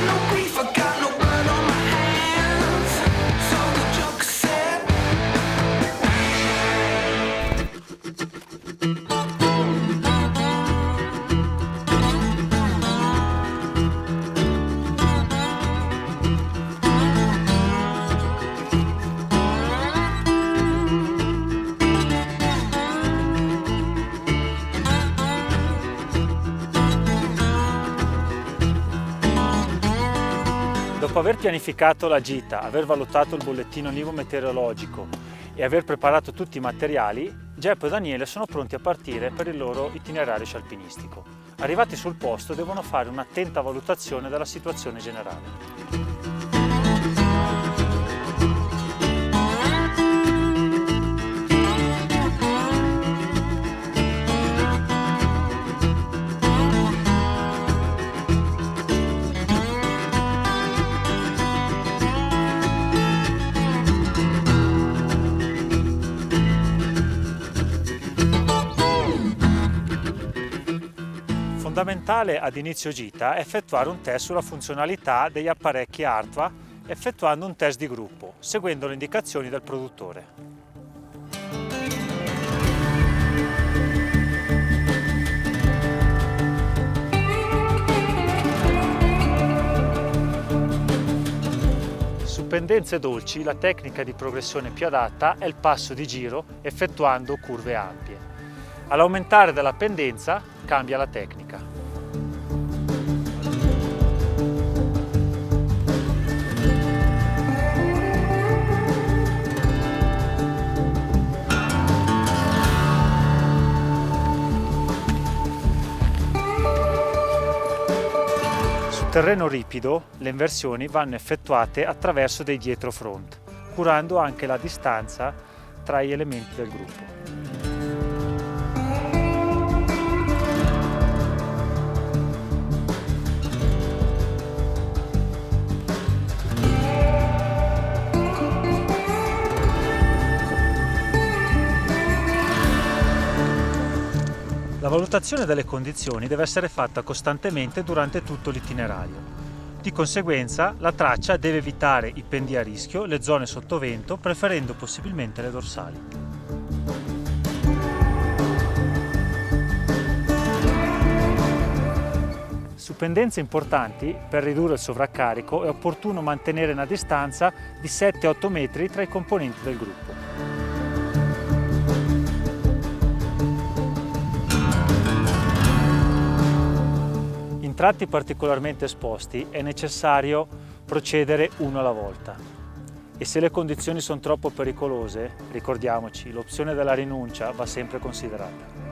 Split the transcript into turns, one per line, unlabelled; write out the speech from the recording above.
no grief, I got no blood on my hands. So the Joker said.
Dopo aver pianificato la gita, aver valutato il bollettino nivo-meteorologico e aver preparato tutti i materiali, Geppo e Daniele sono pronti a partire per il loro itinerario scialpinistico. Arrivati sul posto devono fare un'attenta valutazione della situazione generale. Fondamentale ad inizio gita è effettuare un test sulla funzionalità degli apparecchi ARTWA effettuando un test di gruppo, seguendo le indicazioni del produttore. Su pendenze dolci la tecnica di progressione più adatta è il passo di giro effettuando curve ampie. All'aumentare della pendenza cambia la tecnica. Su terreno ripido le inversioni vanno effettuate attraverso dei dietrofront, curando anche la distanza tra gli elementi del gruppo. La valutazione delle condizioni deve essere fatta costantemente durante tutto l'itinerario. Di conseguenza, la traccia deve evitare i pendii a rischio, le zone sottovento, preferendo possibilmente le dorsali. Su pendenze importanti, per ridurre il sovraccarico, è opportuno mantenere una distanza di 7-8 metri tra i componenti del gruppo. In tratti particolarmente esposti è necessario procedere uno alla volta e se le condizioni sono troppo pericolose, ricordiamoci, l'opzione della rinuncia va sempre considerata.